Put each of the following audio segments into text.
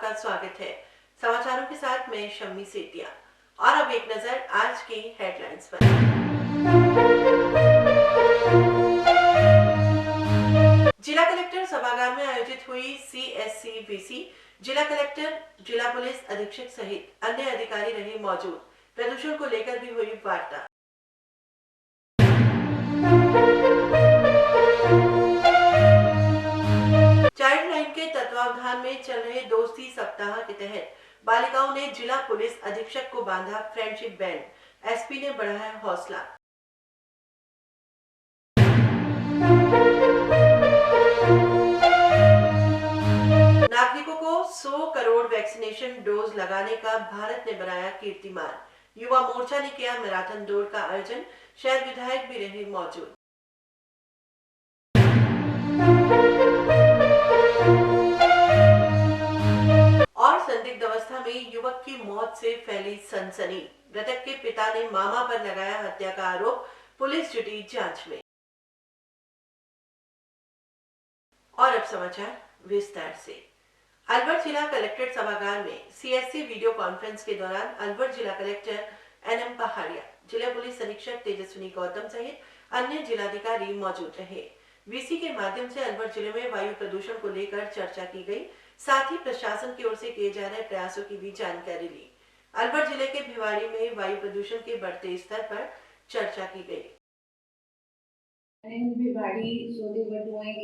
आपका स्वागत है। समाचारों के साथ मैं शम्मी सेतिया। और अब एक नजर आज की हेडलाइंस पर। जिला कलेक्टर सभागार में आयोजित हुई CSC-VC। जिला कलेक्टर, जिला पुलिस अधीक्षक सहित अन्य अधिकारी रहे मौजूद। प्रदूषण को लेकर भी हुई वार्ता। चाइल्ड लाइन के तत्वावधान में चल रहे दोस्ती सप्ताह के तहत बालिकाओं ने जिला पुलिस अधीक्षक को बांधा फ्रेंडशिप बैंड। SP ने बढ़ाया हौसला। नागरिकों को 100 करोड़ वैक्सीनेशन डोज लगाने का भारत ने बनाया कीर्तिमान। युवा मोर्चा ने किया मैराथन दौड़ का आयोजन। शहर विधायक भी रहे मौजूद। और संदिग्ध अवस्था में युवक की मौत से फैली सनसनी। मृतक के पिता ने मामा पर लगाया हत्या का आरोप। पुलिस जुटी जांच में। और अब समाचार विस्तार से। अलवर जिला कलेक्ट्रेट सभागार में CSC वीडियो कॉन्फ्रेंस के दौरान अलवर जिला कलेक्टर NM पहाड़िया, जिला पुलिस अधीक्षक तेजस्विनी गौतम सहित अन्य जिलाधिकारी मौजूद रहे। VC के माध्यम से अलवर जिले में वायु प्रदूषण को लेकर चर्चा की गई। साथ ही प्रशासन की ओर से किए जा रहे प्रयासों की भी जानकारी ली। अलवर जिले के भिवाड़ी में वायु प्रदूषण के बढ़ते स्तर पर चर्चा की गई। In Bhiwadi, so they were doing,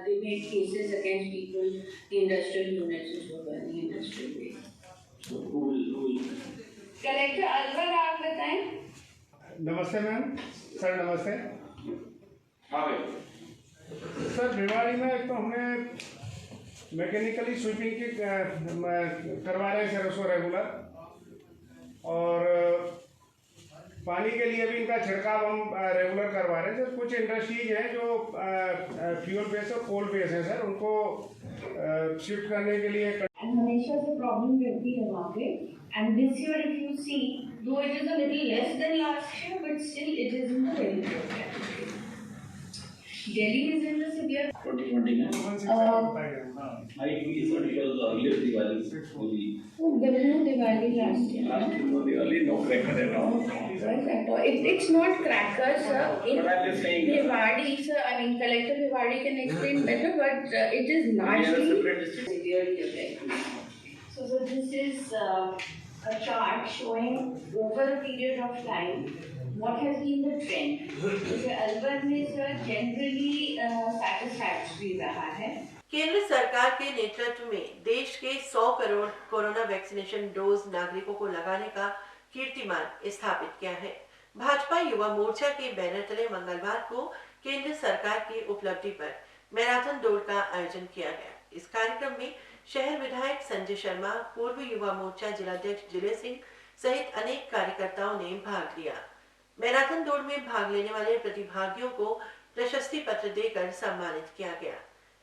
they made cases against people, the industrial units which were burning industrial waste. So who will? Collector Alwar आप बताएं। नमस्ते मैम। सर नमस्ते। हाँ भाई। सर भिवाड़ी में एक तो हमने मैकेनिकली स्वीपिंग की करवा रहे हैं सर उसको रेगुलर, और पानी के लिए भी इनका छिड़काव हम रेगुलर करवा रहे हैं सर। कुछ इंडस्ट्रीज हैं जो फ्यूल बेस और कोल बेस है सर, उनको शिफ्ट करने के लिए हमेशा से प्रॉब्लम रहती है वहाँ पे। And this year, if you see, though it is a little less than last year, but still it is in the very good category. Delhi is in the severe. 2020 में high is what because earlier Diwali. Oh, there was no Diwali last year. Last year no Diwali, no cracker at all. It's not crackers, sir. But I'm just saying. Bhiwadi, sir. I mean, Collector Bhiwadi can explain better, but it is largely severity of it. So this is a chart showing over a period of time what has been the trend. So Alwar में sir generally satisfactory रहा है। केंद्र सरकार के नेतृत्व में देश के 100 करोड़ कोरोना वैक्सीनेशन डोज नागरिकों को लगाने का कीर्तिमान स्थापित किया है। भाजपा युवा मोर्चा के बैनर तले मंगलवार को केंद्र सरकार की उपलब्धि पर मैराथन दौड़ का आयोजन किया गया। इस कार्यक्रम में शहर विधायक संजय शर्मा, पूर्व युवा मोर्चा जिलाध्यक्ष जिले सिंह सहित अनेक कार्यकर्ताओं ने भाग लिया। मैराथन दौड़ में भाग लेने वाले प्रतिभागियों को प्रशस्ति पत्र देकर सम्मानित किया गया।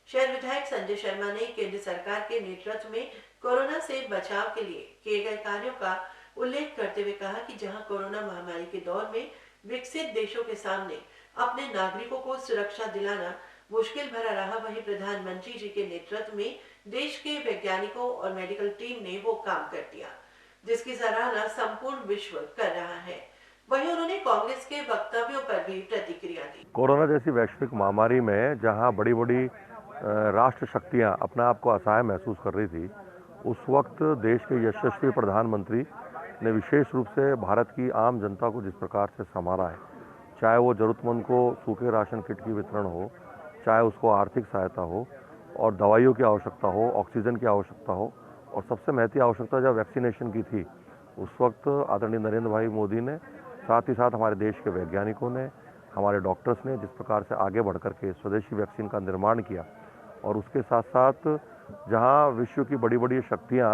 शहर विधायक संजय शर्मा ने केंद्र सरकार के नेतृत्व में कोरोना से बचाव के लिए किए गए कार्यों का उल्लेख करते हुए कहा कि जहां कोरोना महामारी के दौर में विकसित देशों के सामने अपने नागरिकों को सुरक्षा दिलाना मुश्किल भरा रहा, वहीं प्रधानमंत्री जी के नेतृत्व में देश के वैज्ञानिकों और मेडिकल टीम ने वो काम कर दिया जिसकी सराहना संपूर्ण विश्व कर रहा है। वहीं उन्होंने कांग्रेस के वक्तव्यों पर भी प्रतिक्रिया दी। कोरोना जैसी वैश्विक महामारी में जहां बड़ी बड़ी राष्ट्र शक्तियां अपने आप को असहाय महसूस कर रही थी, उस वक्त देश के यशस्वी प्रधानमंत्री ने विशेष रूप से भारत की आम जनता को जिस प्रकार से संभाला है, चाहे वो जरूरतमंद को सूखे राशन किट की वितरण हो, चाहे उसको आर्थिक सहायता हो और दवाइयों की आवश्यकता हो, ऑक्सीजन की आवश्यकता हो, और सबसे महत्वपूर्ण आवश्यकता जब वैक्सीनेशन की थी, उस वक्त आदरणीय नरेंद्र भाई मोदी ने, साथ ही साथ हमारे देश के वैज्ञानिकों ने, हमारे डॉक्टर्स ने जिस प्रकार से आगे बढ़ करके स्वदेशी वैक्सीन का निर्माण किया, और उसके साथ साथ जहां विश्व की बड़ी बड़ी शक्तियां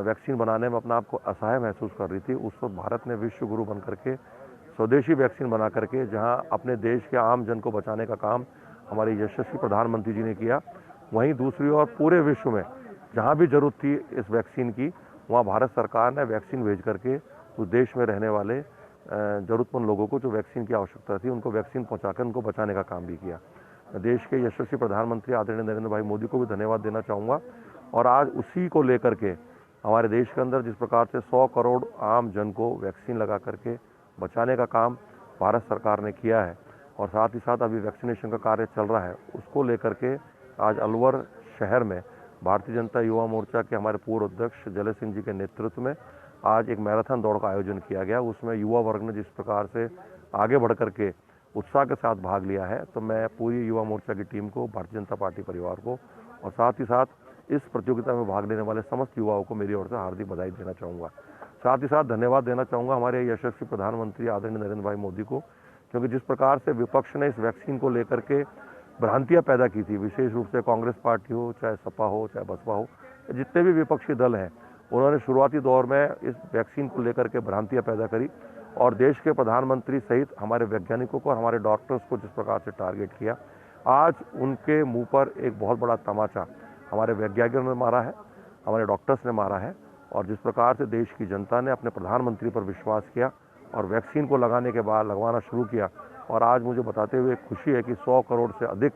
वैक्सीन बनाने में अपना आप को असहाय महसूस कर रही थी, उस वक्त भारत ने विश्व गुरु बन करके स्वदेशी वैक्सीन बना करके जहां अपने देश के आम जन को बचाने का काम हमारे यशस्वी प्रधानमंत्री जी ने किया, वहीं दूसरी ओर पूरे विश्व में जहां भी जरूरत थी इस वैक्सीन की, वहां भारत सरकार ने वैक्सीन भेज करके उस देश में रहने वाले जरूरतमंद लोगों को जो वैक्सीन की आवश्यकता थी उनको वैक्सीन पहुंचाकर उनको बचाने का काम भी किया। देश के यशस्वी प्रधानमंत्री आदरणीय नरेंद्र भाई मोदी को भी धन्यवाद देना चाहूँगा, और आज उसी को लेकर के हमारे देश के अंदर जिस प्रकार से 100 करोड़ आम जन को वैक्सीन लगा करके बचाने का काम भारत सरकार ने किया है और साथ ही साथ अभी वैक्सीनेशन का कार्य चल रहा है, उसको लेकर के आज अलवर शहर में भारतीय जनता युवा मोर्चा के हमारे पूर्व अध्यक्ष जले सिंह जी के नेतृत्व में आज एक मैराथन दौड़ का आयोजन किया गया। उसमें युवा वर्ग ने जिस प्रकार से आगे बढ़ करके उत्साह के साथ भाग लिया है, तो मैं पूरी युवा मोर्चा की टीम को, भारतीय जनता पार्टी परिवार को और साथ ही साथ इस प्रतियोगिता में भाग लेने वाले समस्त युवाओं को मेरी ओर से हार्दिक बधाई देना चाहूँगा। साथ ही साथ धन्यवाद देना चाहूँगा हमारे यशस्वी प्रधानमंत्री आदरणीय नरेंद्र भाई मोदी को, क्योंकि जिस प्रकार से विपक्ष ने इस वैक्सीन को लेकर के भ्रांतियाँ पैदा की थी, विशेष रूप से कांग्रेस पार्टी हो, चाहे सपा हो, चाहे बसपा हो, जितने भी विपक्षी दल हैं, उन्होंने शुरुआती दौर में इस वैक्सीन को लेकर के भ्रांतियाँ पैदा करी और देश के प्रधानमंत्री सहित हमारे वैज्ञानिकों को और हमारे डॉक्टर्स को जिस प्रकार से टारगेट किया, आज उनके मुंह पर एक बहुत बड़ा तमाचा हमारे वैज्ञानिकों ने मारा है, हमारे डॉक्टर्स ने मारा है और जिस प्रकार से देश की जनता ने अपने प्रधानमंत्री पर विश्वास किया और वैक्सीन को लगाने के बाद लगवाना शुरू किया और आज मुझे बताते हुए खुशी है कि 100 करोड़ से अधिक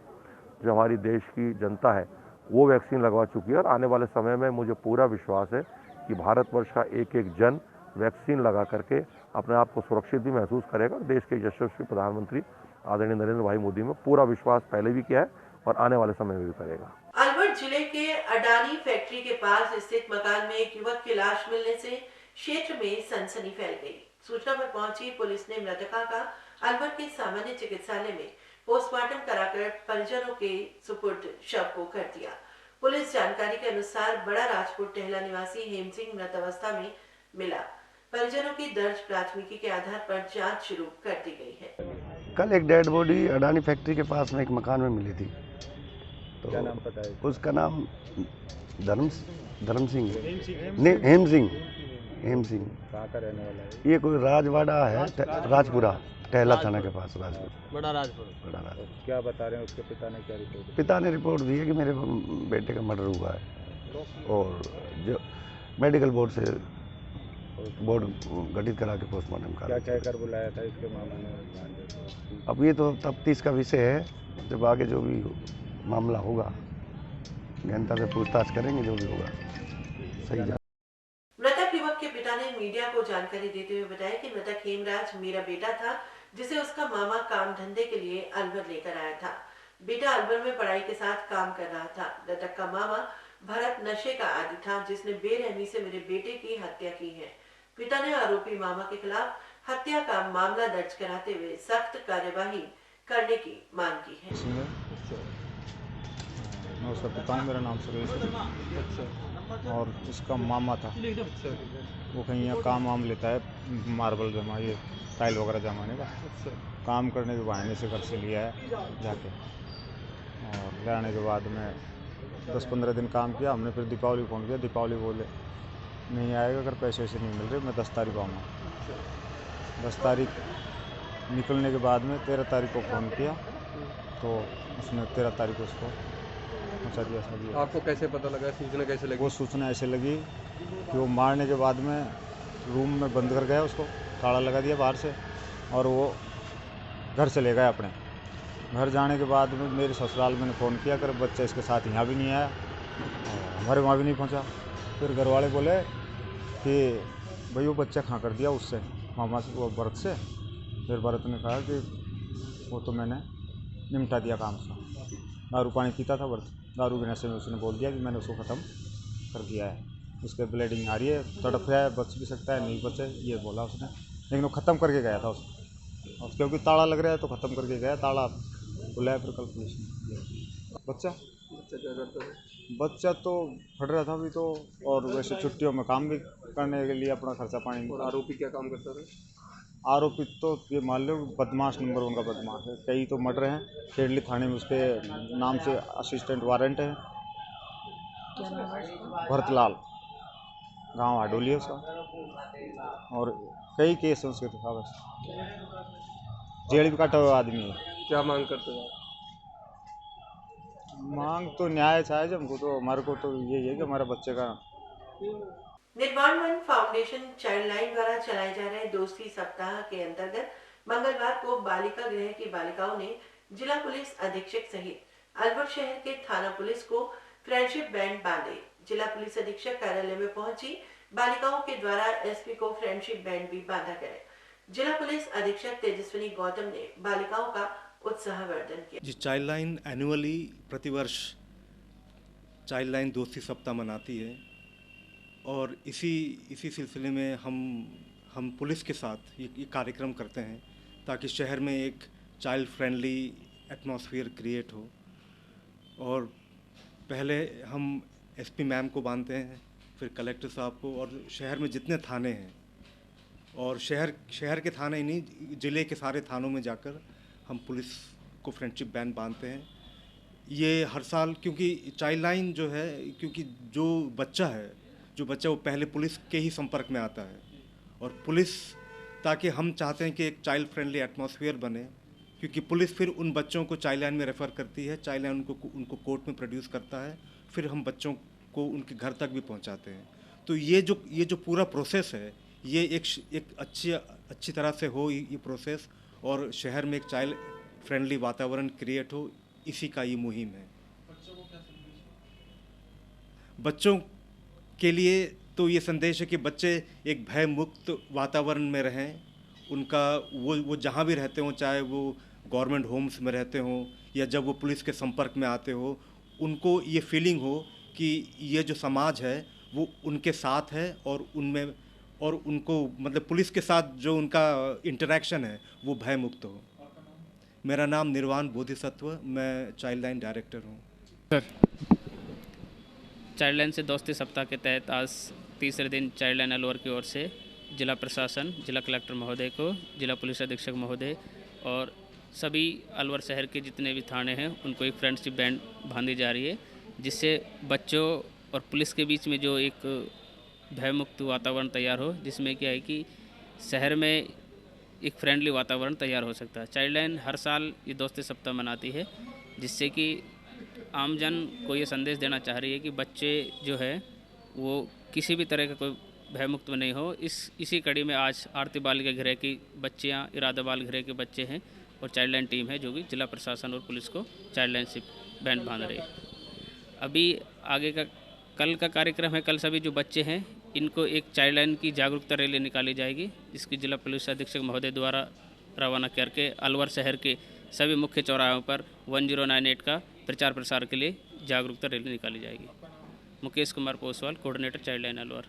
जो हमारी देश की जनता है वो वैक्सीन लगवा चुकी है और आने वाले समय में मुझे पूरा विश्वास है कि भारतवर्ष का एक एक जन वैक्सीन लगा करके अपने आप को सुरक्षित भी महसूस करेगा। देश के यशस्वी प्रधानमंत्री आदरणीय नरेंद्र भाई मोदी में पूरा विश्वास पहले भी किया है और आने वाले समय में भी करेगा। अलवर जिले के अडानी फैक्ट्री के पास स्थित मकान में एक युवक की लाश मिलने से क्षेत्र में सनसनी फैल गई। सूचना पर पहुंची पुलिस ने मृतका का अलवर के सामान्य चिकित्सालय में पोस्टमार्टम कराकर परिजनों के सुपुर्द शव को कर दिया। पुलिस जानकारी के अनुसार बड़ा राजपुर टहला निवासी हेम सिंह मृत अवस्था में मिला। परिजनों की दर्ज प्राथमिकी के आधार पर जांच शुरू कर दी गई है। कल एक डेड बॉडी अडानी फैक्ट्री के पास में एक मकान में मिली थी, तो क्या नाम पता है? उसका नाम धर्म सिंह नहीं, हेम सिंह कहाँ का रहने वाला है? ये कोई राजवाड़ा है, राजपुरा टहला थाना के पास, राजपुर बड़ा राजपुर। क्या बता रहे हैं उसके पिता ने, क्या रिपोर्ट? पिता ने रिपोर्ट दी है कि मेरे बेटे का मर्डर हुआ है और जो मेडिकल बोर्ड गठित करा के पोस्टमार्टम क्या करा। कहकर बुलाया था इसके मामा ने? अब ये तो तफ्तीश का विषय है, जब आगे जो भी मामला होगा जनता से पूछताछ करेंगे, जो भी होगा सही। मृतक युवक के पिता ने मीडिया को जानकारी देते हुए बताया कि मृतक हेमराज मेरा बेटा था, जिसे उसका मामा काम धंधे के लिए अलवर लेकर आया था। बेटा अलवर में पढ़ाई के साथ काम कर रहा था। मृतक का मामा भरत नशे का आदी था, जिसने बेरहमी से मेरे बेटे की हत्या की है। पिता ने आरोपी मामा के खिलाफ हत्या का मामला दर्ज कराते हुए सख्त कार्यवाही करने की मांग की है। मैं उसका पिता हूँ, मेरा नाम सुरेश है और इसका मामा था। वो कहीं यहाँ काम वाम लेता है, मार्बल जमा, ये टाइल वगैरह जमाने का काम करने के बहाने से घर से लिया है जाके, और ले आने के बाद में 10-15 दिन काम किया हमने। फिर दीपावली फ़ोन किया, दीपावली बोले नहीं आएगा, अगर पैसे वैसे नहीं मिल रहे मैं 10 तारीख आऊँगा। 10 तारीख निकलने के बाद में 13 तारीख को फ़ोन किया तो उसने 13 तारीख को उसको पहुँचा दिया सभी। आपको कैसे पता लगा, सूचना कैसे लगी? वो सूचना ऐसे लगी कि वो मारने के बाद में रूम में बंद कर गया, उसको ताला लगा दिया बाहर से और वो घर चले गए अपने। घर जाने के बाद में मेरे ससुराल मैंने फ़ोन किया कर, बच्चा इसके साथ यहाँ भी नहीं आया और हमारे वहाँ भी नहीं पहुँचा। फिर घर वाले बोले कि भाई वो बच्चा कहाँ कर दिया उससे, मामा से, वो भरत से। फिर भरत ने कहा कि वो तो मैंने निपटा दिया काम से। दारू पानी पीता था भरत, दारू के नशे में उसने बोल दिया कि मैंने उसको ख़त्म कर दिया है। उसके ब्लीडिंग आ रही है, तड़प रहा है, बच भी सकता है, नहीं बचे, ये बोला उसने। लेकिन वो ख़त्म करके गया था उसको, और क्योंकि ताला लग रहा है तो ख़त्म करके गया। ताला बुलाया फिर कल पुलिस ने। बच्चा क्या करता है? बच्चा तो पढ़ रहा था अभी तो, और वैसे छुट्टियों में काम भी करने के लिए अपना खर्चा पानी। और आरोपी क्या काम करता था? आरोपी तो ये मान लो बदमाश नंबर 1 का बदमाश है। कई तो मर्डर हैं, खेड़ली थाने में उसके नाम से असिस्टेंट वारंट है, भरतलाल, गांव आडोली है उसका, और कई केस हैं उसके तो। बस जेल भी काटा हुआ आदमी है। क्या मांग करते हो? मांग तो न्याय चाहिए हमको, तो हमारे को तो यही है कि हमारे बच्चे का। निर्माण वन फाउंडेशन चाइल्ड लाइन द्वारा चलाए जा रहे दोस्ती सप्ताह के अंतर्गत मंगलवार को बालिका गृह की बालिकाओं ने जिला पुलिस अधीक्षक सहित अलवर शहर के थाना पुलिस को फ्रेंडशिप बैंड बांधे। जिला पुलिस अधीक्षक कार्यालय में पहुंची बालिकाओं के द्वारा एसपी को फ्रेंडशिप बैंड भी बांधा गया। जिला पुलिस अधीक्षक तेजस्विनी गौतम ने बालिकाओं का उत्साहवर्धन किया। जी, चाइल्ड लाइन एनुअली प्रतिवर्ष चाइल्ड लाइन दोस्ती सप्ताह मनाती है और इसी सिलसिले में हम पुलिस के साथ ये कार्यक्रम करते हैं ताकि शहर में एक चाइल्ड फ्रेंडली एटमॉस्फेयर क्रिएट हो। और पहले हम एसपी मैम को बांधते हैं, फिर कलेक्टर साहब को, और शहर में जितने थाने हैं और शहर के थाने ही नहीं, ज़िले के सारे थानों में जाकर हम पुलिस को फ्रेंडशिप बैंड बांधते हैं। ये हर साल, क्योंकि चाइल्ड लाइन जो है, क्योंकि जो बच्चा वो पहले पुलिस के ही संपर्क में आता है और पुलिस, ताकि हम चाहते हैं कि एक चाइल्ड फ्रेंडली एटमॉस्फेयर बने, क्योंकि पुलिस फिर उन बच्चों को चाइल्ड लाइन में रेफ़र करती है, चाइल्ड लाइन उनको कोर्ट में प्रोड्यूस करता है, फिर हम बच्चों को उनके घर तक भी पहुंचाते हैं। तो ये जो पूरा प्रोसेस है, ये एक अच्छी तरह से हो ये प्रोसेस, और शहर में एक चाइल्ड फ्रेंडली वातावरण क्रिएट हो, इसी का ये मुहिम है। बच्चों के लिए तो ये संदेश है कि बच्चे एक भय मुक्त वातावरण में रहें। उनका वो जहाँ भी रहते हों, चाहे वो गवर्नमेंट होम्स में रहते हों या जब वो पुलिस के संपर्क में आते हो, उनको ये फीलिंग हो कि ये जो समाज है वो उनके साथ है और उनको मतलब पुलिस के साथ जो उनका इंटरेक्शन है वो भय मुक्त हो। मेरा नाम निर्वाण बोधिसत्व, मैं चाइल्ड लाइन डायरेक्टर हूँ। चाइल्ड लाइन से दोस्ती सप्ताह के तहत आज तीसरे दिन चाइल्ड लाइन अलवर की ओर से जिला प्रशासन, जिला कलेक्टर महोदय को, जिला पुलिस अधीक्षक महोदय और सभी अलवर शहर के जितने भी थाने हैं उनको एक फ्रेंडशिप बैंड बांधी जा रही है, जिससे बच्चों और पुलिस के बीच में जो एक भयमुक्त वातावरण तैयार हो, जिसमें क्या है कि शहर में एक फ्रेंडली वातावरण तैयार हो सकता है। चाइल्ड लाइन हर साल ये दोस्ती सप्ताह मनाती है, जिससे कि आमजन को ये संदेश देना चाह रही है कि बच्चे जो है वो किसी भी तरह का कोई भयमुक्त नहीं हो। इसी कड़ी में आज आरती बालिका गृह की बच्चियाँ, इरादा बाल गृह के बच्चे हैं और चाइल्ड लाइन टीम है जो कि जिला प्रशासन और पुलिस को चाइल्ड लाइन शिप बैंड बांध रही है। अभी आगे का कल का कार्यक्रम है। कल सभी जो बच्चे हैं इनको एक चाइल्ड लाइन की जागरूकता रैली निकाली जाएगी, जिसकी जिला पुलिस अधीक्षक महोदय द्वारा रवाना करके अलवर शहर के सभी मुख्य चौराहों पर 1098 का प्रचार प्रसार के लिए जागरूकता रैली निकाली जाएगी। Mukesh Kumar Poswal, coordinator child line Alwar.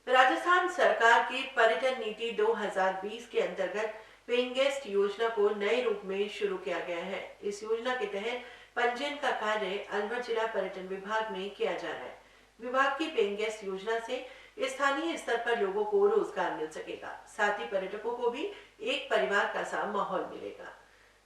Rajasthan सरकार की पर्यटन नीति 2020 के अंतर्गत पेइंग गेस्ट योजना को नए रूप में शुरू किया गया है। इस योजना के तहत पंजीयन का कार्य अलवर जिला पर्यटन विभाग में किया जा रहा है। विभाग की पेइंग गेस्ट योजना से स्थानीय स्तर पर लोगों को रोजगार मिल सकेगा, साथ ही पर्यटकों को भी एक परिवार का सा माहौल मिलेगा।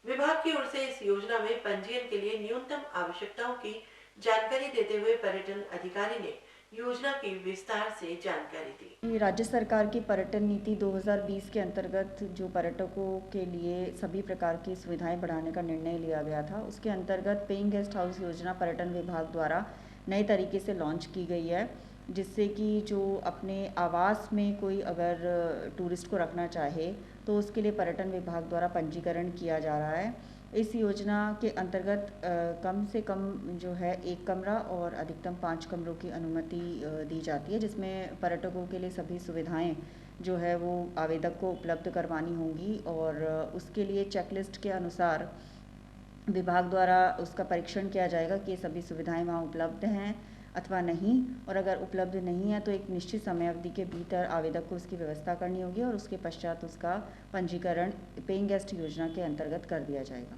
विभाग की ओर से इस योजना में पंजीयन के लिए न्यूनतम आवश्यकताओं की जानकारी देते हुए पर्यटन अधिकारी ने योजना की विस्तार से जानकारी दी। राज्य सरकार की पर्यटन नीति 2020 के अंतर्गत जो पर्यटकों के लिए सभी प्रकार की सुविधाएं बढ़ाने का निर्णय लिया गया था, उसके अंतर्गत पेइंग गेस्ट हाउस योजना पर्यटन विभाग द्वारा नए तरीके से लॉन्च की गई है, जिससे कि जो अपने आवास में कोई अगर टूरिस्ट को रखना चाहे तो उसके लिए पर्यटन विभाग द्वारा पंजीकरण किया जा रहा है। इस योजना के अंतर्गत कम से कम जो है 1 कमरा और अधिकतम 5 कमरों की अनुमति दी जाती है, जिसमें पर्यटकों के लिए सभी सुविधाएं जो है वो आवेदक को उपलब्ध करवानी होंगी और उसके लिए चेकलिस्ट के अनुसार विभाग द्वारा उसका परीक्षण किया जाएगा कि ये सभी सुविधाएं वहाँ उपलब्ध हैं अथवा नहीं, और अगर उपलब्ध नहीं है तो एक निश्चित समय अवधि के भीतर आवेदक को उसकी व्यवस्था करनी होगी और उसके पश्चात उसका पंजीकरण पेइंग गेस्ट योजना के अंतर्गत कर दिया जाएगा।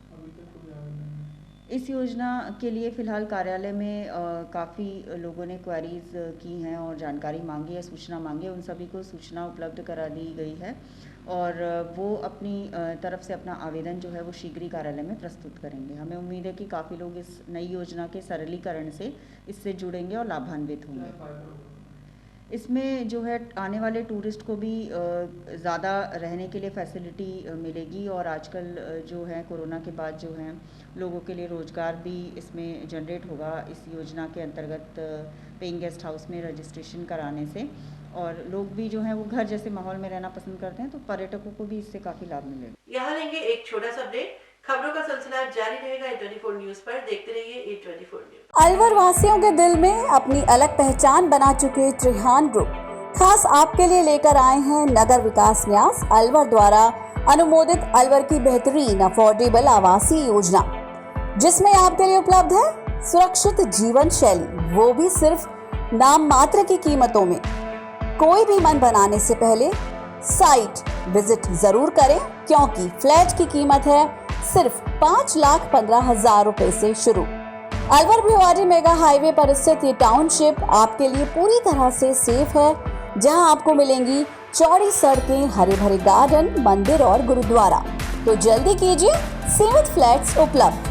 इस योजना के लिए फ़िलहाल कार्यालय में काफ़ी लोगों ने क्वेरीज की हैं और जानकारी मांगी है, सूचना मांगी है। उन सभी को सूचना उपलब्ध करा दी गई है और वो अपनी तरफ से अपना आवेदन जो है वो शीघ्र ही कार्यालय में प्रस्तुत करेंगे। हमें उम्मीद है कि काफ़ी लोग इस नई योजना के सरलीकरण से इससे जुड़ेंगे और लाभान्वित होंगे। इसमें जो है आने वाले टूरिस्ट को भी ज़्यादा रहने के लिए फैसिलिटी मिलेगी और आजकल जो है कोरोना के बाद जो है लोगों के लिए रोज़गार भी इसमें जनरेट होगा इस योजना के अंतर्गत पेइंग गेस्ट हाउस में रजिस्ट्रेशन कराने से, और लोग भी जो है वो घर जैसे माहौल में रहना पसंद करते हैं, तो पर्यटकों को भी इससे काफ़ी लाभ मिलेगा। यहाँ लेंगे एक छोटा सा ब्रेक। खबरों का सिलसिला जारी रहेगा A24 न्यूज पर। देखते रहिए A24 न्यूज। अलवर वासियों के दिल में अपनी अलग पहचान बना चुके त्रिहान ग्रुप खास आपके लिए लेकर आए हैं नगर विकास न्यास अलवर द्वारा अनुमोदित अलवर की बेहतरीन अफोर्डेबल आवासीय योजना, जिसमें आपके लिए उपलब्ध है सुरक्षित जीवन शैली, वो भी सिर्फ नाम मात्र की कीमतों में। कोई भी मन बनाने से पहले साइट विजिट जरूर करें, क्योंकि फ्लैट की कीमत है सिर्फ 5,15,000 रुपए से शुरू। अलवर भिवाड़ी मेगा हाईवे पर स्थित ये टाउनशिप आपके लिए पूरी तरह से सेफ है, जहां आपको मिलेंगी चौड़ी सड़कें, हरे भरे गार्डन, मंदिर और गुरुद्वारा। तो जल्दी कीजिए, सीमित फ्लैट्स उपलब्ध।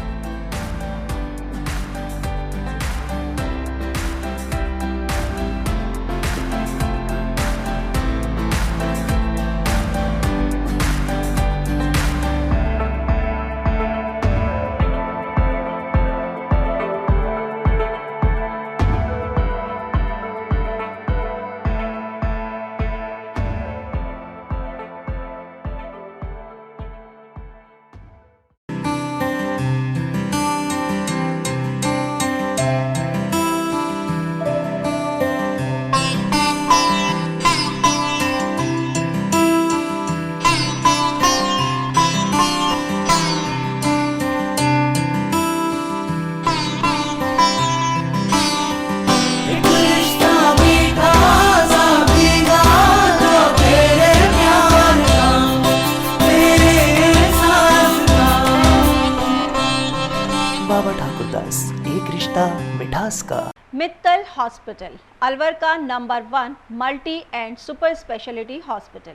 एक रिश्ता मिठास का। मित्तल हॉस्पिटल अलवर का number 1 multi and super speciality hospital.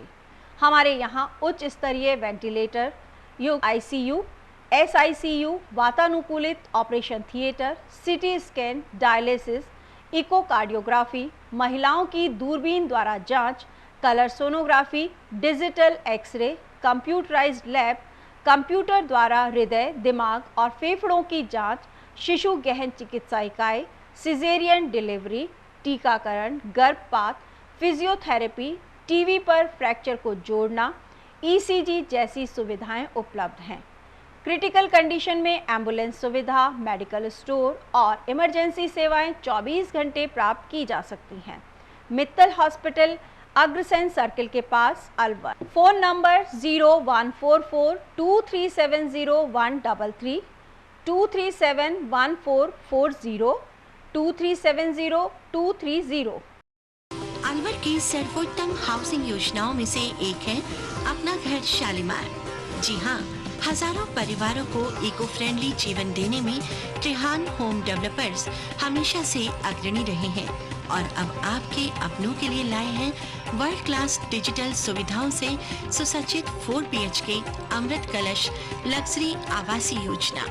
हमारे यहाँ उच्च स्तरीय वेंटिलेटर युक्त ICU, SICU, वातानुकूलित operation theatre, CT scan, dialysis, echocardiography, महिलाओं की दूरबीन द्वारा जांच, colour sonography, digital x-ray, computerised lab, computer द्वारा हृदय, दिमाग और फेफड़ों की जांच, शिशु गहन चिकित्सा इकाई, सिजेरियन डिलीवरी, टीकाकरण, गर्भपात, फिजियोथेरेपी, टीवी पर फ्रैक्चर को जोड़ना, ECG जैसी सुविधाएं उपलब्ध हैं। क्रिटिकल कंडीशन में एम्बुलेंस सुविधा, मेडिकल स्टोर और इमरजेंसी सेवाएं 24 घंटे प्राप्त की जा सकती हैं। मित्तल हॉस्पिटल अग्रसेन सर्किल के पास अलवर। Phone number 01442370 2371440 2370230। अलवर की सर्वोत्तम हाउसिंग योजनाओं में से एक है अपना घर शालीमार। जी हाँ, हजारों परिवारों को इको फ्रेंडली जीवन देने में त्रिहान होम डेवलपर्स हमेशा से अग्रणी रहे हैं और अब आपके अपनों के लिए लाए हैं वर्ल्ड क्लास डिजिटल सुविधाओं से सुसज्जित 4 BHK अमृत कलश लग्जरी आवासीय योजना।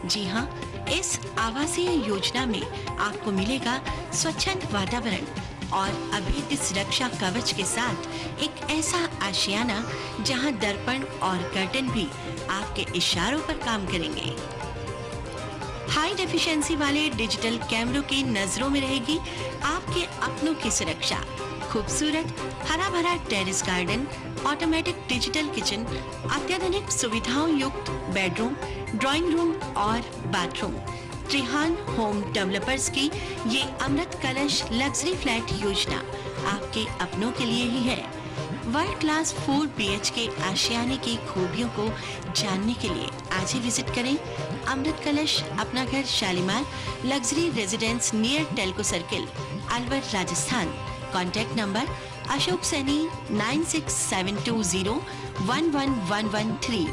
जी हाँ, इस आवासीय योजना में आपको मिलेगा स्वच्छंद वातावरण और अभेद्य सुरक्षा कवच के साथ एक ऐसा आशियाना जहां दर्पण और कर्टन भी आपके इशारों पर काम करेंगे। हाई डेफिशिएंसी वाले डिजिटल कैमरों की नजरों में रहेगी आपके अपनों की सुरक्षा। खूबसूरत हरा भरा terrace garden, automatic digital kitchen, अत्याधुनिक सुविधाओं युक्त बेडरूम, ड्राइंग रूम और बाथरूम। त्रिहान होम डेवलपर्स की ये अमृत कलश लग्जरी फ्लैट योजना आपके अपनों के लिए ही है। वर्ल्ड क्लास 4 BHK आशियाने की खूबियों को जानने के लिए आज ही विजिट करें अमृत कलश अपना घर Shalimar luxury residence near Telco circle Alwar Rajasthan. Contact number Ashok Saini 9672011113।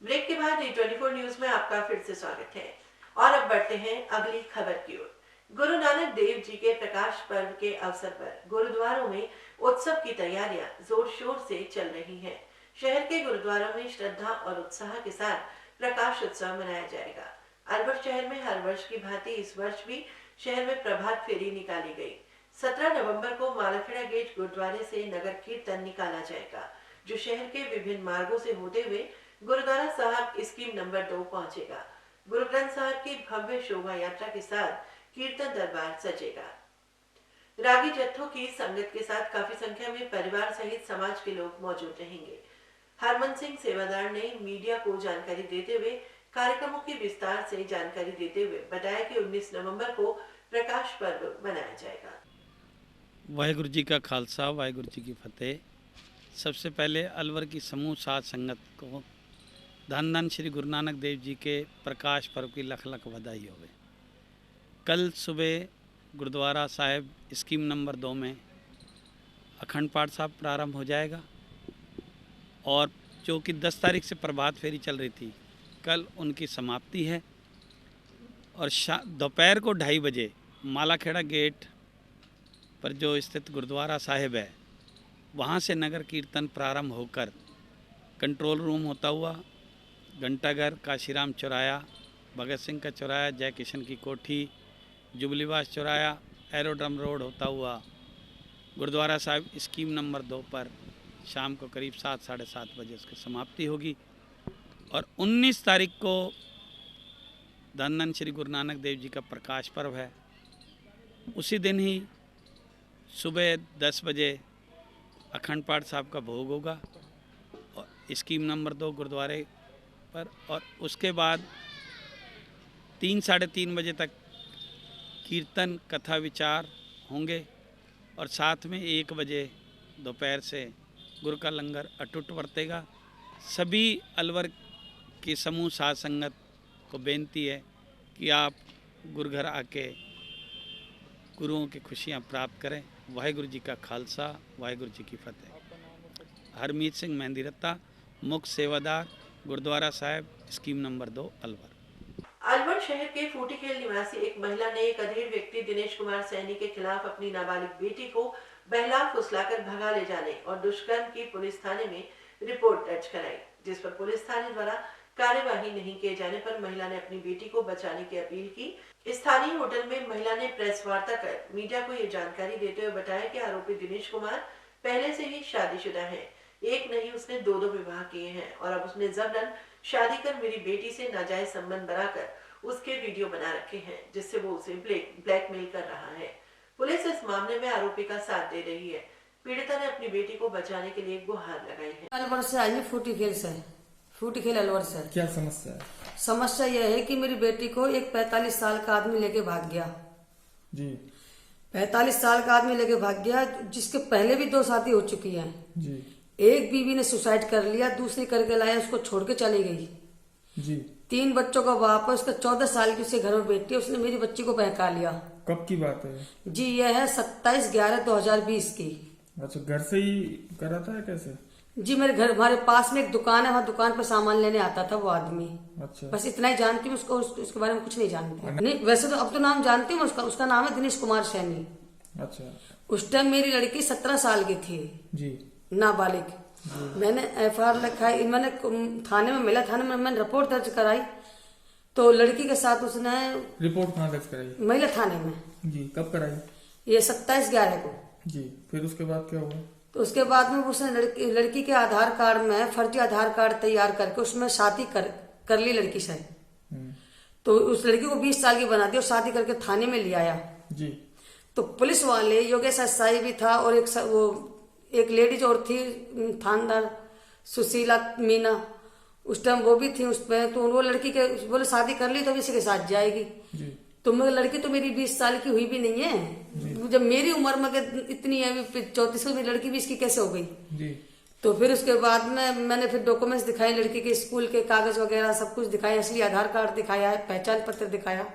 Break के बाद A24 न्यूज में आपका फिर से स्वागत है और अब बढ़ते हैं अगली खबर की ओर। गुरु नानक देव जी के प्रकाश पर्व के अवसर पर गुरुद्वारों में उत्सव की तैयारियां जोर शोर से चल रही हैं। शहर के गुरुद्वारों में श्रद्धा और उत्साह के साथ प्रकाश उत्सव मनाया जाएगा। अलवर शहर में हर वर्ष की भांति इस वर्ष भी शहर में प्रभात फेरी निकाली गई। 17 नवंबर को मालाखेड़ा गेट गुरुद्वारे से नगर कीर्तन निकाला जाएगा, जो शहर के विभिन्न मार्गों से होते हुए गुरुद्वारा साहब स्कीम नंबर 2 पहुंचेगा। गुरु ग्रंथ साहब की भव्य शोभा यात्रा के साथ कीर्तन दरबार सजेगा। रागी जत्थों की संगत के साथ काफी संख्या में परिवार सहित समाज के लोग मौजूद रहेंगे। हरमन सिंह सेवादार ने मीडिया को जानकारी देते हुए कार्यक्रमों की विस्तार से जानकारी देते हुए बताया कि 19 नवंबर को प्रकाश पर्व मनाया जाएगा। वाहिगुरु जी का खालसा, वाहिगुरु जी की फतेह। सबसे पहले अलवर की समूह साध संगत को धन धन श्री गुरु नानक देव जी के प्रकाश पर्व की लख लख बधाई होवे। कल सुबह गुरुद्वारा साहिब स्कीम नंबर 2 में अखंड पाठ साहब प्रारंभ हो जाएगा और जो कि 10 तारीख से प्रभात फेरी चल रही थी, कल उनकी समाप्ति है और दोपहर को 2:30 बजे मालाखेड़ा गेट पर जो स्थित गुरुद्वारा साहिब है, वहाँ से नगर कीर्तन प्रारंभ होकर कंट्रोल रूम होता हुआ घंटाघर, काशीराम चौराया, भगत सिंह का चौराया, जय किशन की कोठी, जुबलीवास चौराया, एरोड्रम रोड होता हुआ गुरुद्वारा साहिब स्कीम नंबर 2 पर शाम को करीब 7 साढ़े 7 बजे उसकी समाप्ति होगी। और 19 तारीख को धन धन श्री गुरु नानक देव जी का प्रकाश पर्व है। उसी दिन ही सुबह 10 बजे अखंड पाठ साहब का भोग होगा और स्कीम नंबर 2 गुरुद्वारे पर, और उसके बाद 3 साढ़े 3 बजे तक कीर्तन कथा विचार होंगे और साथ में 1 बजे दोपहर से गुरु का लंगर अटूट बरतेगा। सभी अलवर की समूह साध संगत को बेनती है कि आप गुरु घर आके गुरुओं की खुशियाँ प्राप्त करें। वाहिगुरु जी का खालसा, वाहिगुरु जी की फतेह। हरमीत सिंह मेहंदी रत्ता, मुख्य सेवादार, गुरुद्वारा साहिब स्कीम नंबर 2 अलवर। अलवर शहर के फूटीखेल निवासी एक महिला ने एक अधेड़ व्यक्ति दिनेश कुमार सैनी के खिलाफ अपनी नाबालिग बेटी को बहला फुसलाकर भगा ले जाने और दुष्कर्म की पुलिस थाने में रिपोर्ट दर्ज कराई, जिस पर पुलिस थाने द्वारा कार्यवाही नहीं किए जाने पर महिला ने अपनी बेटी को बचाने की अपील की। स्थानीय होटल में महिला ने प्रेस वार्ता कर मीडिया को ये जानकारी देते हुए बताया कि आरोपी दिनेश कुमार पहले से ही शादीशुदा है, एक नहीं उसने 2 विवाह किए हैं और अब उसने जबरन शादी कर मेरी बेटी से नाजायज संबंध बनाकर उसके वीडियो बना रखे हैं, जिससे वो उसे ब्लैकमेल कर रहा है। पुलिस इस मामले में आरोपी का साथ दे रही है। पीड़िता ने अपनी बेटी को बचाने के लिए गुहार लगाई है। अलवर से आई, फूटीखेल अलवर से। क्या समस्या है? समस्या यह है कि मेरी बेटी को एक 45 साल का आदमी लेके भाग गया जी। 45 साल का आदमी लेके भाग गया, जिसके पहले भी 2 शादी हो चुकी है जी। एक बीवी ने सुसाइड कर लिया, दूसरी करके लाया, उसको छोड़ के चली गई जी। 3 बच्चों का बाप है, उसका 14 साल की उसके घर में बेटी है, उसने मेरी बच्ची को बहका लिया। कब की बात है जी? यह है 27/11/2020 की। अच्छा, घर से ही करा था कैसे? जी, मेरे घर, हमारे पास में एक दुकान है, वहाँ दुकान पर सामान लेने आता था वो आदमी। अच्छा। बस इतना ही जानती हूँ उसके बारे में कुछ नहीं जानती। नहीं, वैसे तो अब तो नाम जानती हूँ उसका नाम है दिनेश कुमार सैनी। अच्छा। उस टाइम मेरी लड़की 17 साल की थी जी, नाबालिग। मैंने FIR लिखाई, मैंने थाने में मिला, थाने में मैंने रिपोर्ट दर्ज कराई, तो लड़की के साथ उसने रिपोर्ट कहाँ दर्ज कराई? महिला थाने में। जी, कब कराई? ये 27/11 को। जी, फिर उसके बाद क्या हुआ? तो उसके बाद में उसने लड़की के आधार कार्ड में फर्जी आधार कार्ड तैयार करके उसमें शादी कर ली लड़की से। तो उस लड़की को 20 साल की बना दी और शादी करके थाने में ले आया जी। तो पुलिस वाले, योगेश SI भी था और एक लेडीज और थी थानेदार सुशीला मीना, उस टाइम वो भी थी उसमें। तो वो लड़की के बोले शादी कर ली तो इसी के साथ जाएगी जी। तो मैं लड़की तो मेरी 20 साल की हुई भी नहीं है, जब मेरी उम्र में इतनी है 34 की, मेरी लड़की 20 की कैसे हो गई जी। तो फिर उसके बाद में मैंने फिर डॉक्यूमेंट्स दिखाए, लड़की के स्कूल के कागज वगैरह सब कुछ दिखाया, असली आधार कार्ड दिखाया है, पहचान पत्र दिखाया,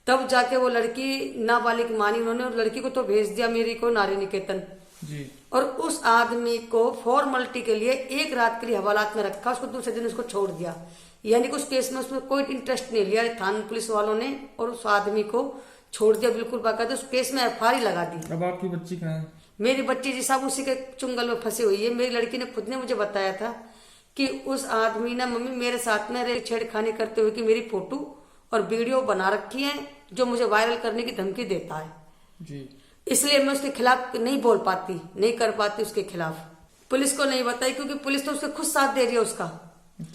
तब जाके वो लड़की नाबालिग मानी उन्होंने और लड़की को तो भेज दिया मेरी को नारी निकेतन जी। और उस आदमी को फॉर्मेलिटी के लिए 1 रात के लिए हवालात में रखा, उसको दूसरे दिन उसको छोड़ दिया। यानी कि उस केस में उसमें कोई इंटरेस्ट नहीं लिया थाना पुलिस वालों ने और उस आदमी को छोड़ दिया बिल्कुल बाकायदा। उस केस में FIR लगा दी। अब आपकी बच्ची कहाँ है? मेरी बच्ची जी साहब उसी के चुंगल में फंसी हुई है। मेरी लड़की ने खुद ने मुझे बताया था कि उस आदमी ने मम्मी मेरे साथ में छेड़खानी करते हुए कि मेरी फोटो और वीडियो बना रखी है जो मुझे वायरल करने की धमकी देता है जी। इसलिए मैं उसके खिलाफ नहीं बोल पाती, नहीं कर पाती उसके खिलाफ। पुलिस को नहीं बताई क्योंकि पुलिस तो उसके खुद साथ दे रही है उसका।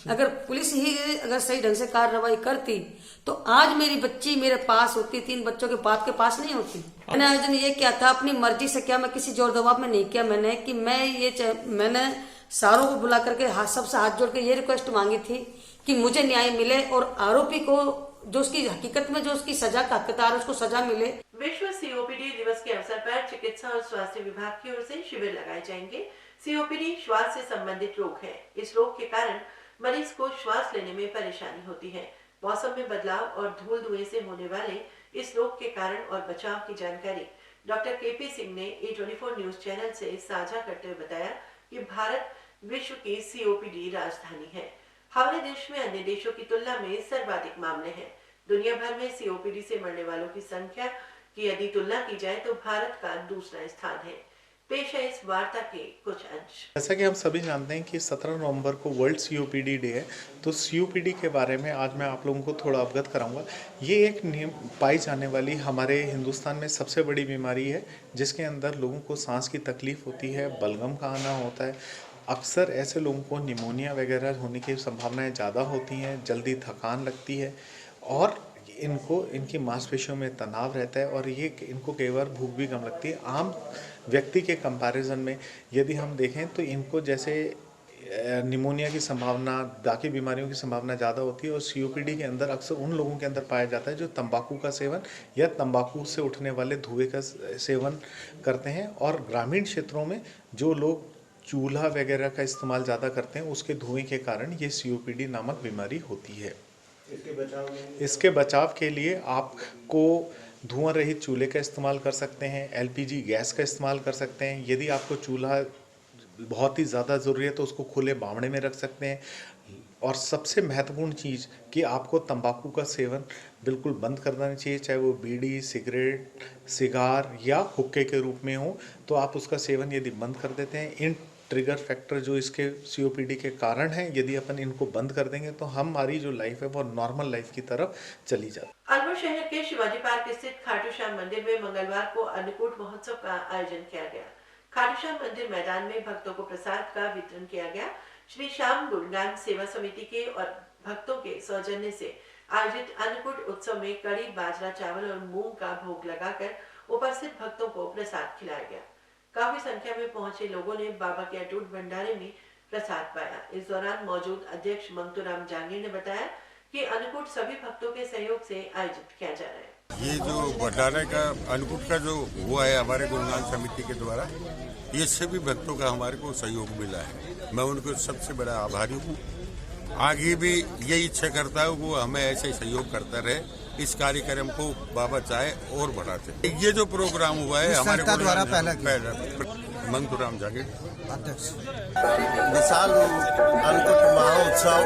अगर पुलिस ही अगर सही ढंग से कार्रवाई करती तो आज मेरी बच्ची मेरे पास होती, 3 बच्चों के बाप के पास नहीं होती। मैंने आयोजन ये किया था अपनी मर्जी से, क्या मैं किसी जोर दबाव में नहीं किया मैंने कि मैंने सारों को बुला करके सबसे हाथ जोड़ के ये रिक्वेस्ट मांगी थी कि मुझे न्याय मिले और आरोपी को जो उसकी हकीकत में जो उसकी सजा का हकदार उसको सजा मिले। विश्व सीओपीडी दिवस के अवसर पर चिकित्सा और स्वास्थ्य विभाग की ओर से शिविर लगाए जाएंगे। सीओपीडी श्वास से संबंधित रोग है। इस रोग के कारण मरीज को श्वास लेने में परेशानी होती है। मौसम में बदलाव और धूल धुएं से होने वाले इस रोग के कारण और बचाव की जानकारी डॉक्टर केपी सिंह ने A24 न्यूज चैनल से साझा करते हुए बताया कि भारत विश्व की सीओपीडी राजधानी है। हमारे देश में अन्य देशों की तुलना में सर्वाधिक मामले हैं। दुनिया भर में सीओपीडी से मरने वालों की संख्या की यदि तुलना की जाए तो भारत का दूसरा स्थान है। पेश है इस वार्ता के कुछ अंश। जैसा कि हम सभी जानते हैं कि 17 नवंबर को वर्ल्ड सीओपीडी डे है, तो सीओपीडी के बारे में आज मैं आप लोगों को थोड़ा अवगत कराऊंगा। ये एक पाई जाने वाली हमारे हिंदुस्तान में सबसे बड़ी बीमारी है, जिसके अंदर लोगों को सांस की तकलीफ होती है, बलगम का आना होता है। अक्सर ऐसे लोगों को निमोनिया वगैरह होने की संभावनाएं ज़्यादा होती हैं, जल्दी थकान लगती है और इनकी मांसपेशियों में तनाव रहता है और ये इनको कई बार भूख भी कम लगती है। आम व्यक्ति के कंपैरिजन में यदि हम देखें तो इनको जैसे निमोनिया की संभावना, दागी बीमारियों की संभावना ज़्यादा होती है और सीओपीडी के अंदर अक्सर उन लोगों के अंदर पाया जाता है जो तंबाकू का सेवन या तंबाकू से उठने वाले धुएं का सेवन करते हैं। और ग्रामीण क्षेत्रों में जो लोग चूल्हा वगैरह का इस्तेमाल ज़्यादा करते हैं, उसके धुएं के कारण ये सीओपीडी नामक बीमारी होती है। इसके बचाव के लिए आपको धुआं रहित चूल्हे का इस्तेमाल कर सकते हैं, एलपीजी गैस का इस्तेमाल कर सकते हैं। यदि आपको चूल्हा बहुत ही ज़्यादा ज़रूरी है तो उसको खुले बावड़े में रख सकते हैं। और सबसे महत्वपूर्ण चीज़ कि आपको तंबाकू का सेवन बिल्कुल बंद कर देना चाहिए, चाहे वो बीड़ी, सिगरेट, सिगार या हुक्के के रूप में हो, तो आप उसका सेवन यदि बंद कर देते हैं, इन ट्रिगर फैक्टर जो इसके सीओपीडी के कारण हैं, यदि अपन इनको बंद कर देंगे तो हमारी जो लाइफ है वो नॉर्मल लाइफ की तरफ चली जाती है। अलवर शहर के शिवाजी पार्क स्थित खाटू श्याम मंदिर में मंगलवार को अन्नकूट महोत्सव का आयोजन किया गया। खाटू श्याम मंदिर मैदान में भक्तों को प्रसाद का वितरण किया गया। श्री श्याम गुणगान सेवा समिति के और भक्तों के सौजन्य से आयोजित अन्नकूट उत्सव में कड़ी, बाजरा, चावल और मूंग का भोग लगाकर उपस्थित भक्तों को प्रसाद खिलाया गया। काफी संख्या में पहुंचे लोगों ने बाबा के अटूट भंडारे में प्रसाद पाया। इस दौरान मौजूद अध्यक्ष मंगतूराम जांगीर ने बताया कि अन्नकूट सभी भक्तों के सहयोग से आयोजित किया जा रहा है। ये जो भंडारे का अन्नकूट का जो हुआ है हमारे गुणगान समिति के द्वारा, ये सभी भक्तों का हमारे को सहयोग मिला है। मैं उनको सबसे बड़ा आभारी हूँ। आगे भी यही इच्छा करता है वो हमें ऐसे सहयोग करता रहे। इस कार्यक्रम को बाबा चाहे और बढ़ाते। ये जो प्रोग्राम हुआ है हमारे द्वारा पहला मंगतूराम जागीर अध्यक्ष विशाल अन्नकूट महोत्सव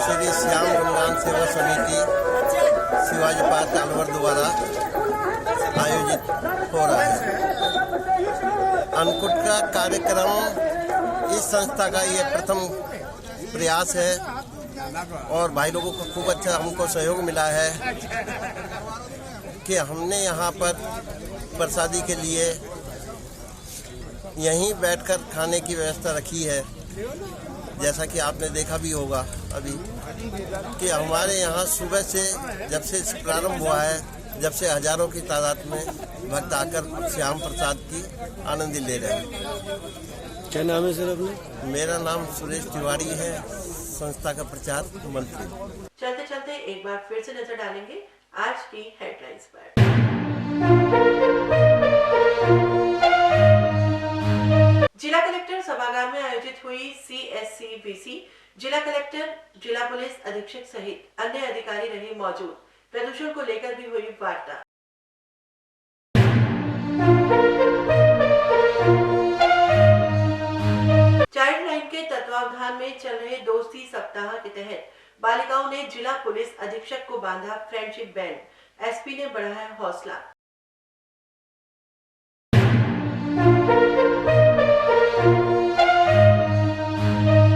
श्री श्याम गुणगान सेवा समिति शिवाजी पार्क अलवर द्वारा आयोजित हो रहा है। अन्नकूट का कार्यक्रम इस संस्था का ये प्रथम प्रयास है और भाई लोगों को खूब अच्छा हमको सहयोग मिला है कि हमने यहाँ पर प्रसादी के लिए यहीं बैठकर खाने की व्यवस्था रखी है। जैसा कि आपने देखा भी होगा अभी कि हमारे यहाँ सुबह से जब से प्रारंभ हुआ है, जब से हजारों की तादाद में भक्त आकर श्याम प्रसाद की आनंद ले रहे हैं। क्या नाम है सर अपने? मेरा नाम सुरेश तिवारी है, संस्था का प्रचार मंत्री। चलते चलते एक बार फिर से नजर डालेंगे आज की हेडलाइंस पर। जिला कलेक्टर सभागार में आयोजित हुई CSCVC, जिला कलेक्टर, जिला पुलिस अधीक्षक सहित अन्य अधिकारी रहे मौजूद। प्रदूषण को लेकर भी हुई वार्ता। चाइल्ड लाइन के तत्वावधान में चल रहे दोस्ती सप्ताह के तहत बालिकाओं ने जिला पुलिस अधीक्षक को बांधा फ्रेंडशिप बैंड। एसपी ने बढ़ाया हौसला।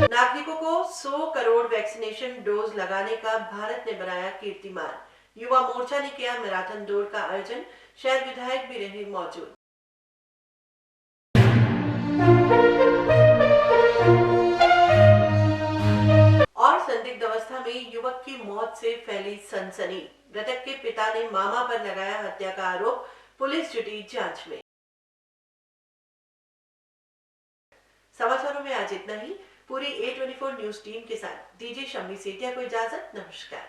नागरिकों को 100 करोड़ वैक्सीनेशन डोज लगाने का भारत ने बनाया कीर्तिमान। युवा मोर्चा ने किया मैराथन दौड़ का आयोजन। शहर विधायक भी रहे मौजूद। और संदिग्ध अवस्था में युवक की मौत से फैली सनसनी। मृतक के पिता ने मामा पर लगाया हत्या का आरोप। पुलिस जुटी जांच में। समाचारों में आज इतना ही। पूरी A24 न्यूज टीम के साथ दीजिए शम्मी सेठिया को इजाजत। नमस्कार।